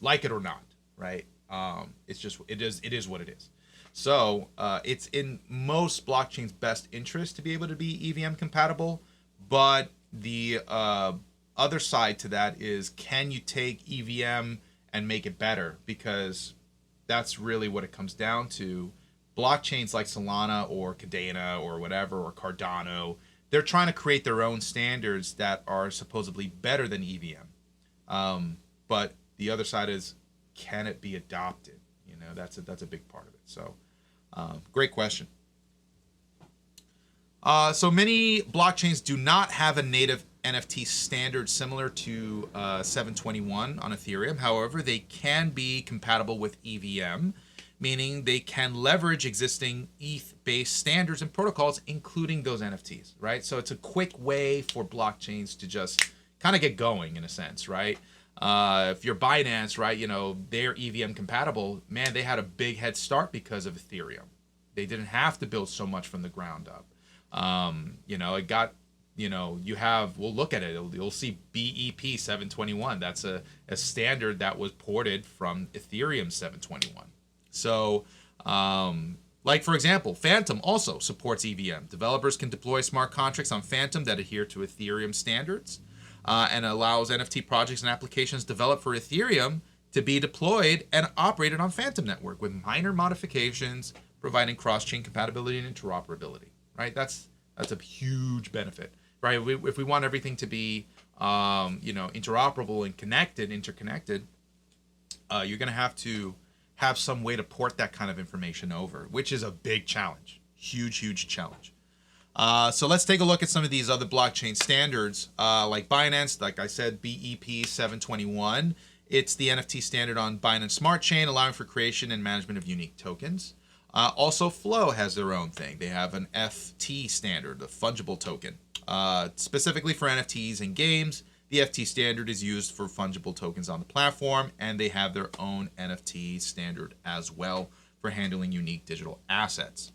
like it or not, right? It is what it is. So it's in most blockchains' best interest to be able to be EVM compatible, but the other side to that is, can you take EVM and make it better? Because that's really what it comes down to. Blockchains like Solana or Cadena or whatever, or Cardano, they're trying to create their own standards that are supposedly better than EVM. But the other side is, can it be adopted? You know, that's a big part of it. So, great question. So many blockchains do not have a native NFT standard similar to 721 on Ethereum. However, they can be compatible with EVM, meaning they can leverage existing ETH-based standards and protocols, including those NFTs, right? So it's a quick way for blockchains to just kind of get going, in a sense, right? If you're Binance, right, you know, they're EVM compatible, man, they had a big head start because of Ethereum. They didn't have to build so much from the ground up. You know, it got, you know, you have, we'll look at it, you'll see BEP 721. That's a standard that was ported from Ethereum 721. So, like, for example, Phantom also supports EVM. Developers can deploy smart contracts on Phantom that adhere to Ethereum standards, and allows NFT projects and applications developed for Ethereum to be deployed and operated on Phantom Network with minor modifications, providing cross-chain compatibility and interoperability, right? That's a huge benefit, right? If we want everything to be, you know, interoperable and interconnected, you're going to have some way to port that kind of information over, which is a big challenge, huge challenge. So let's take a look at some of these other blockchain standards, like Binance. Like I said, BEP 721. It's the NFT standard on Binance Smart Chain, allowing for creation and management of unique tokens. Also, Flow has their own thing. They have an FT standard, the fungible token, specifically for NFTs and games. The FT standard is used for fungible tokens on the platform, and they have their own NFT standard as well for handling unique digital assets.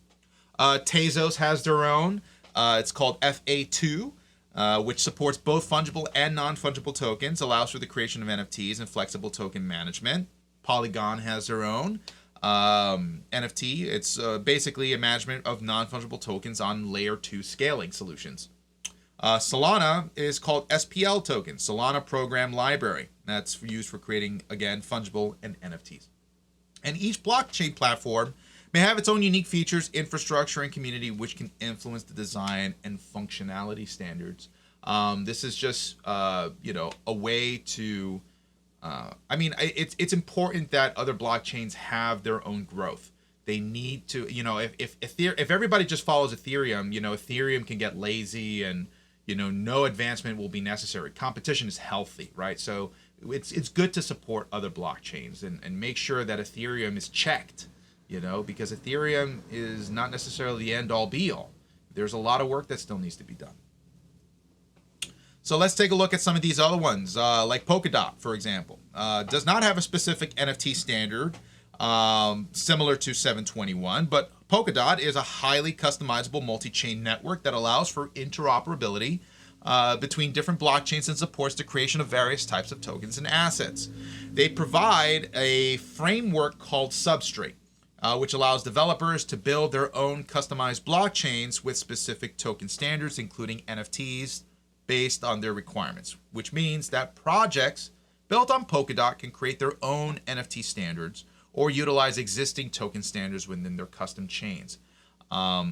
Tezos has their own. It's called FA2, which supports both fungible and non-fungible tokens, allows for the creation of NFTs and flexible token management. Polygon has their own NFT. It's basically a management of non-fungible tokens on layer 2 scaling solutions. Solana is called SPL token, Solana Program Library. That's used for creating, again, fungible and NFTs. And each blockchain platform may have its own unique features, infrastructure, and community, which can influence the design and functionality standards. This is just, you know, a way to, I mean, it's important that other blockchains have their own growth. They need to, you know, if everybody just follows Ethereum, you know, Ethereum can get lazy and, you know, no advancement will be necessary. Competition is healthy, right? So it's good to support other blockchains and make sure that Ethereum is checked, you know, because Ethereum is not necessarily the end all be all. There's a lot of work that still needs to be done. So let's take a look at some of these other ones, like Polkadot, for example. Does not have a specific NFT standard similar to 721, but Polkadot is a highly customizable multi-chain network that allows for interoperability between different blockchains and supports the creation of various types of tokens and assets. They provide a framework called Substrate, which allows developers to build their own customized blockchains with specific token standards, including NFTs, based on their requirements, which means that projects built on Polkadot can create their own NFT standards or utilize existing token standards within their custom chains. I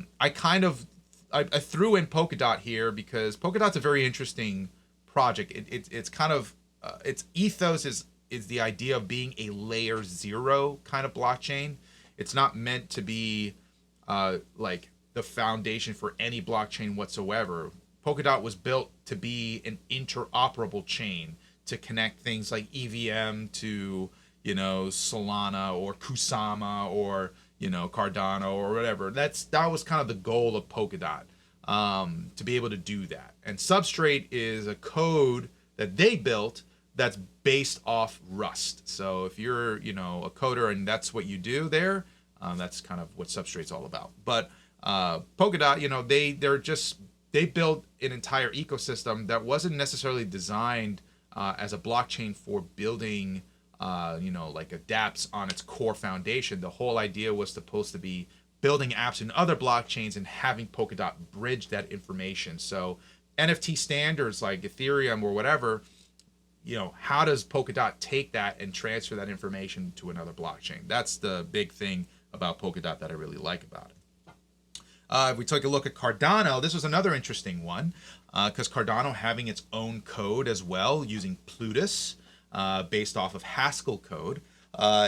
threw in Polkadot here because Polkadot's a very interesting project. It's kind of, its ethos is the idea of being a layer 0 kind of blockchain. It's not meant to be like the foundation for any blockchain whatsoever. Polkadot was built to be an interoperable chain to connect things like EVM to, you know, Solana or Kusama or, you know, Cardano or whatever. That was kind of the goal of Polkadot, to be able to do that. And Substrate is a code that they built that's based off Rust. So if you're, you know, a coder and that's what you do there, that's kind of what Substrate's all about. But Polkadot, you know, they built an entire ecosystem that wasn't necessarily designed as a blockchain for building, you know, like a dApps on its core foundation. The whole idea was supposed to be building apps in other blockchains and having Polkadot bridge that information. So NFT standards like Ethereum or whatever, how does Polkadot take that and transfer that information to another blockchain? That's the big thing about Polkadot that I really like about it. If we take a look at Cardano, this was another interesting one because Cardano having its own code as well using Plutus based off of Haskell code.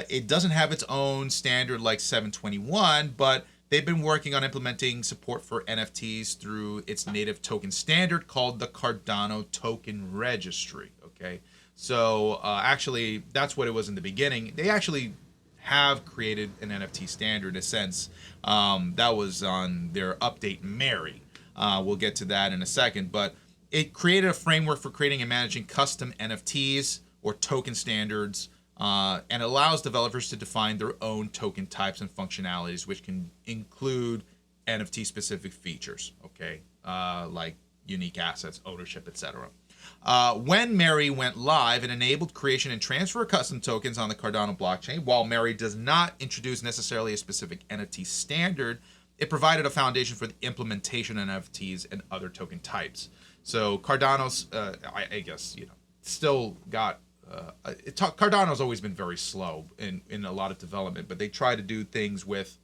It doesn't have its own standard like 721, but they've been working on implementing support for NFTs through its native token standard called the Cardano Token Registry. Okay, so actually that's what it was in the beginning. They actually have created an NFT standard in a sense. That was on their update Mary. We'll get to that in a second, but it created a framework for creating and managing custom NFTs or token standards, and allows developers to define their own token types and functionalities, which can include NFT specific features, okay, like unique assets, ownership, etc. When Mary went live, it enabled creation and transfer of custom tokens on the Cardano blockchain. While Mary does not introduce necessarily a specific NFT standard, it provided a foundation for the implementation of NFTs and other token types. So Cardano's, I guess, still got, Cardano's always been very slow in a lot of development, but they try to do things with,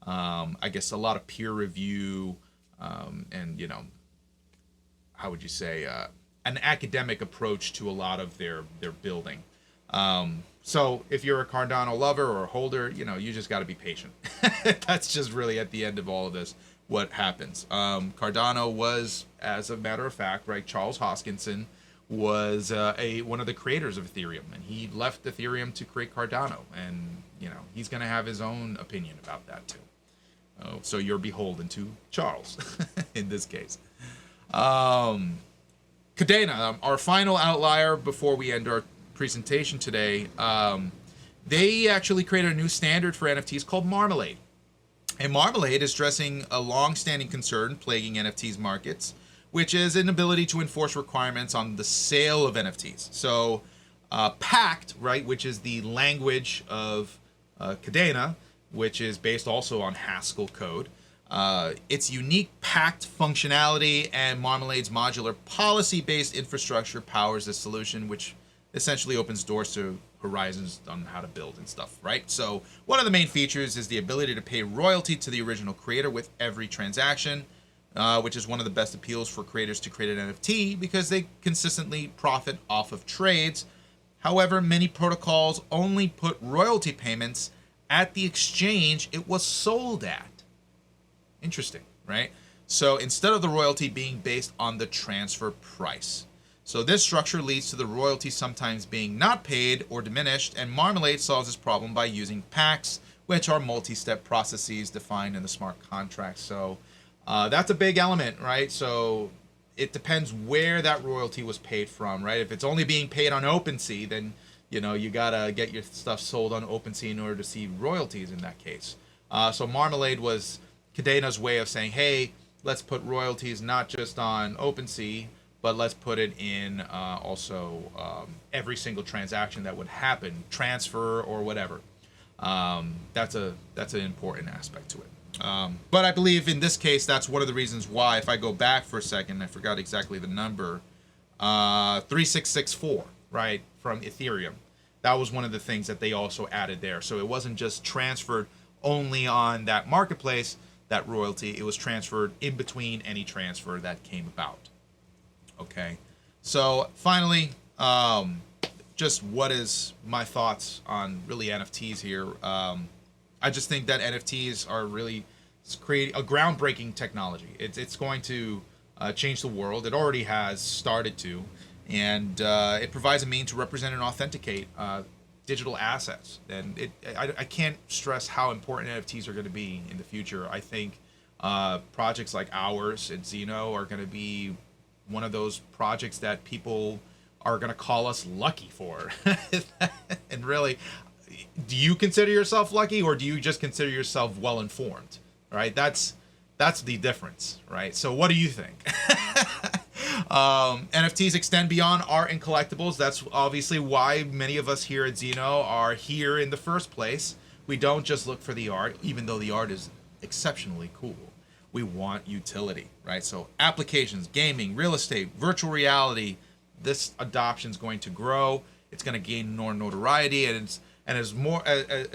I guess, a lot of peer review and, how would you say, an academic approach to a lot of their building. So if you're a Cardano lover or a holder, you just got to be patient. That's just really at the end of all of this what happens. Cardano was, as a matter of fact, right, Charles Hoskinson was one of the creators of Ethereum, and he left Ethereum to create Cardano, and he's going to have his own opinion about that too. So you're beholden to Charles in this case. Kadena, our final outlier before we end our presentation today, they actually created a new standard for NFTs called Marmalade. And Marmalade is addressing a long-standing concern plaguing NFTs markets, which is an ability to enforce requirements on the sale of NFTs. So Pact, right, which is the language of Kadena, which is based also on Haskell code, its unique Pact functionality and Marmalade's modular policy-based infrastructure powers this solution, which essentially opens doors to horizons on how to build and stuff, right? So one of the main features is the ability to pay royalty to the original creator with every transaction, which is one of the best appeals for creators to create an NFT because they consistently profit off of trades. However, many protocols only put royalty payments at the exchange it was sold at. Interesting, right? So instead of the royalty being based on the transfer price. So this structure leads to the royalty sometimes being not paid or diminished, and Marmalade solves this problem by using pacts, which are multi-step processes defined in the smart contract. So that's a big element, right? So it depends where that royalty was paid from, right? If it's only being paid on OpenSea, then you gotta get your stuff sold on OpenSea in order to see royalties in that case. So Marmalade was Kadena's way of saying, hey, let's put royalties not just on OpenSea, but let's put it in also every single transaction that would happen, transfer or whatever. That's an important aspect to it. But I believe in this case, that's one of the reasons why, if I go back for a second, I forgot exactly the number, 3664, right, from Ethereum. That was one of the things that they also added there. So it wasn't just transferred only on that marketplace, that royalty, it was transferred in between any transfer that came about. Okay, so finally, just what is my thoughts on really NFTs here? I just think that NFTs are really create a groundbreaking technology. It's going to change the world. It already has started to, and it provides a means to represent and authenticate digital assets. And I can't stress how important NFTs are going to be in the future. I think projects like ours at Xeno are going to be one of those projects that people are going to call us lucky for. And really, do you consider yourself lucky, or do you just consider yourself well informed? Right? That's the difference, right? So what do you think? NFTs extend beyond art and collectibles. That's obviously why many of us here at Xeno are here in the first place. We don't just look for the art, even though the art is exceptionally cool. we want utility, right? So applications, gaming, real estate, virtual reality, this adoption is going to grow. It's going to gain more notoriety, and as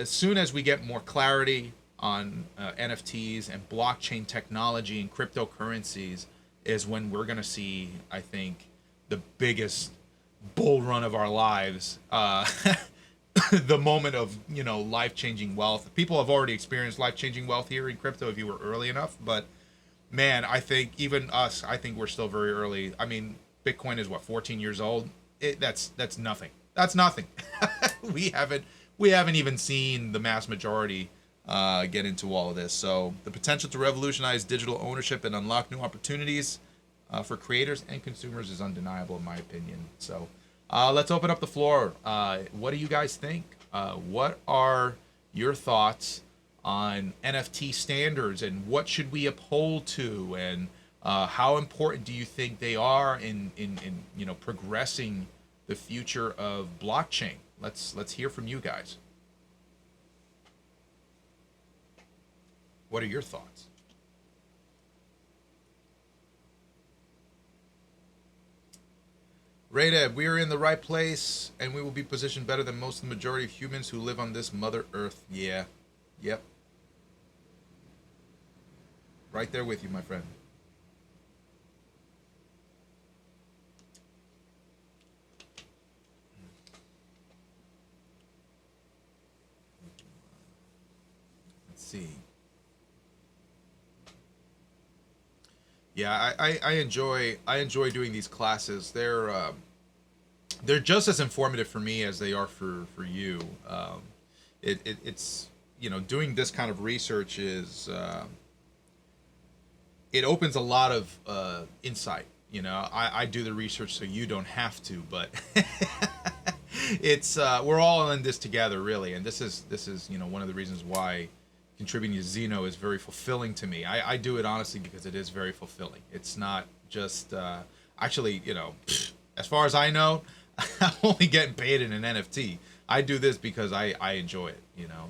soon as we get more clarity on NFTs and blockchain technology and cryptocurrencies, is when we're going to see, I think, the biggest bull run of our lives. The moment of, life-changing wealth. People have already experienced life-changing wealth here in crypto if you were early enough, but man, I think even us, I think we're still very early. I mean, Bitcoin is what, 14 years old? That's nothing. That's nothing. we haven't even seen the mass majority get into all of this. So the potential to revolutionize digital ownership and unlock new opportunities for creators and consumers is undeniable, in my opinion. So let's open up the floor. What do you guys think? What are your thoughts on NFT standards, and what should we uphold to, and how important do you think they are in progressing the future of blockchain? Let's hear from you guys. What are your thoughts? Radeb, we are in the right place, and we will be positioned better than most of the majority of humans who live on this Mother Earth. Yeah. Yep. Right there with you, my friend. Let's see. Yeah, I enjoy doing these classes. They're just as informative for me as they are for you. It's doing this kind of research is it opens a lot of insight. I do the research so you don't have to, but it's we're all in this together, really, and this is one of the reasons why contributing to Xeno is very fulfilling to me. I do it honestly because it is very fulfilling. It's not just actually, as far as I know, I'm only getting paid in an NFT. I do this because I enjoy it.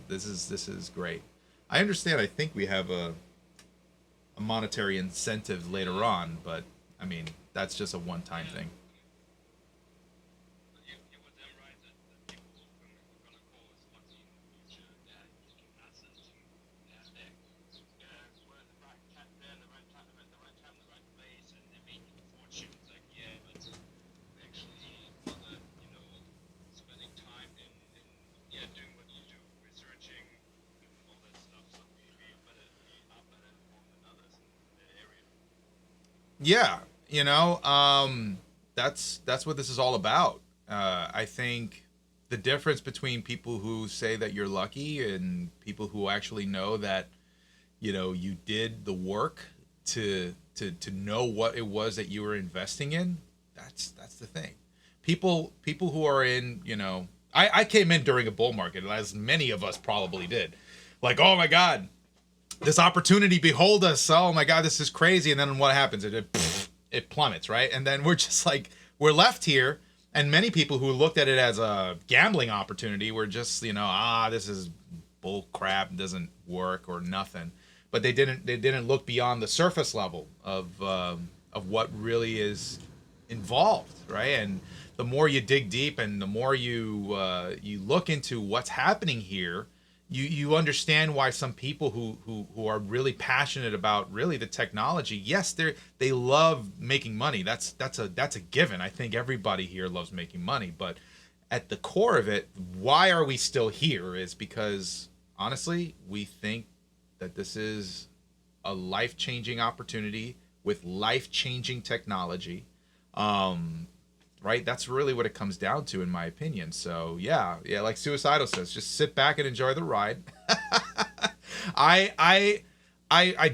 This is great. I understand. I think we have a monetary incentive later on, but I mean that's just a one-time thing. Yeah, that's what this is all about. I think the difference between people who say that you're lucky and people who actually know that, you did the work to know what it was that you were investing in. That's the thing. People who are in, I came in during a bull market, as many of us probably did. Like, oh my God, this opportunity, behold us. Oh my God, this is crazy. And then what happens? It plummets, right? And then we're just like, we're left here. And many people who looked at it as a gambling opportunity were just, this is bull crap, doesn't work or nothing. But they didn't look beyond the surface level of what really is involved, right? And the more you dig deep and the more you look into what's happening here, you understand why some people who are really passionate about really the technology, yes, they love making money. That's a given. I think everybody here loves making money, but at the core of it, why are we still here is because honestly, we think that this is a life-changing opportunity with life-changing technology. Right? That's really what it comes down to, in my opinion. So yeah, like Suicidal says, just sit back and enjoy the ride. I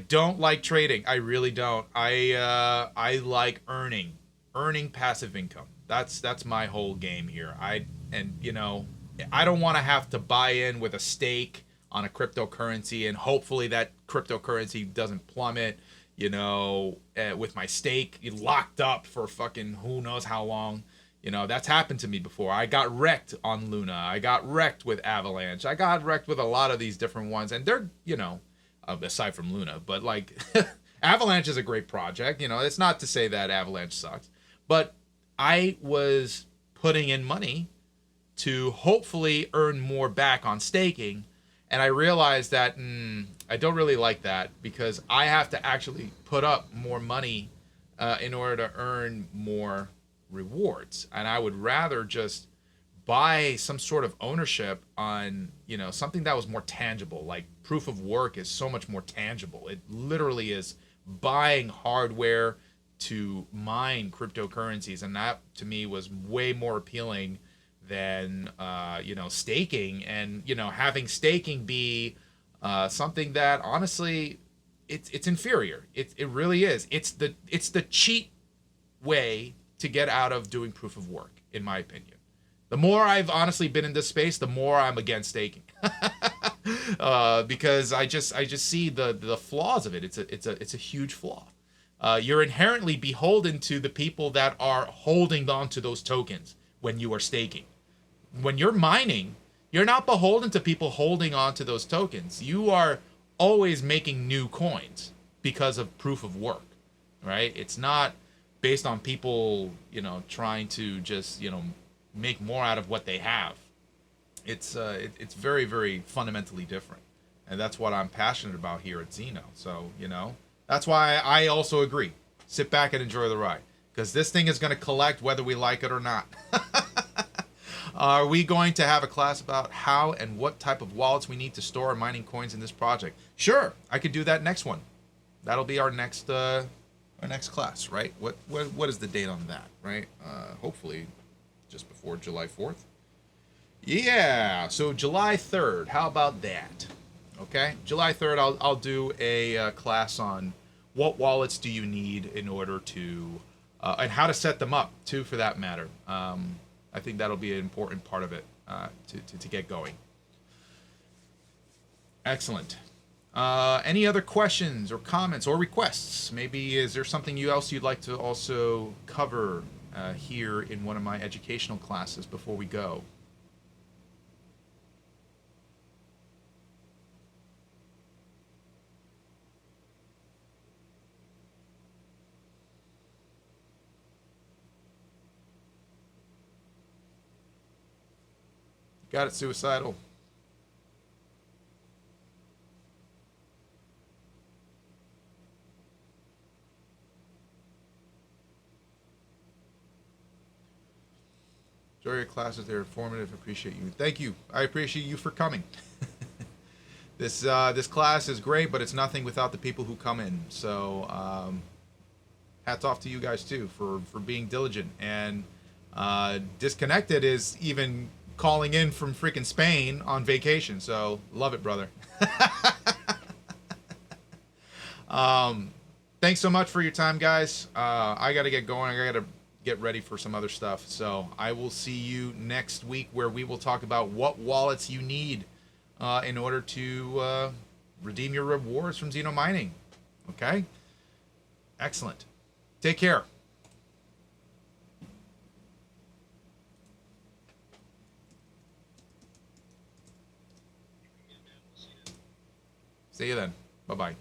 don't like trading. I really don't. I like earning passive income. That's my whole game here. I don't want to have to buy in with a stake on a cryptocurrency and hopefully that cryptocurrency doesn't plummet. With my stake locked up for fucking who knows how long. That's happened to me before. I got wrecked on Luna. I got wrecked with Avalanche. I got wrecked with a lot of these different ones. And they're, aside from Luna, but like Avalanche is a great project. You know, it's not to say that Avalanche sucks, but I was putting in money to hopefully earn more back on staking. And I realized that I don't really like that because I have to actually put up more money in order to earn more rewards. And I would rather just buy some sort of ownership on, you know, something that was more tangible. Like proof of work is so much more tangible. It literally is buying hardware to mine cryptocurrencies, and that to me was way more appealing than you know, staking. And you know, having staking be something that honestly it's inferior. It really is. It's the cheat way to get out of doing proof of work, in my opinion. The more I've honestly been in this space, the more I'm against staking, because I just see the flaws of it. It's a huge flaw. You're inherently beholden to the people that are holding on to those tokens when you are staking. When you're mining, you're not beholden to people holding on to those tokens. You are always making new coins because of proof of work, right? It's not based on people, you know, trying to just, you know, make more out of what they have. It's very, very fundamentally different, and that's what I'm passionate about here at Zeno. So, you know, that's why I also agree. Sit back and enjoy the ride, because this thing is going to collect whether we like it or not. Are we going to have a class about how and what type of wallets we need to store our mining coins in this project? Sure, I could do that next one. That'll be our next class, right? What is the date on that, right? Hopefully just before July 4th. Yeah, so July 3rd. How about that? Okay, July 3rd, I'll do a class on what wallets do you need in order to, and how to set them up too, for that matter. I think that'll be an important part of it to get going. Excellent. Any other questions or comments or requests? Maybe is there something else you'd like to also cover here in one of my educational classes before we go? Got it, Suicidal. Enjoy your classes. They're informative. Appreciate you. Thank you. I appreciate you for coming. This class is great, but it's nothing without the people who come in. So hats off to you guys too for being diligent. And Disconnected is even calling in from freaking Spain on vacation. So love it, brother. Thanks so much for your time, guys. I got to get going. I got to get ready for some other stuff. So I will see you next week, where we will talk about what wallets you need in order to redeem your rewards from Zeno Mining. Okay? Excellent. Take care. See you then. Bye-bye.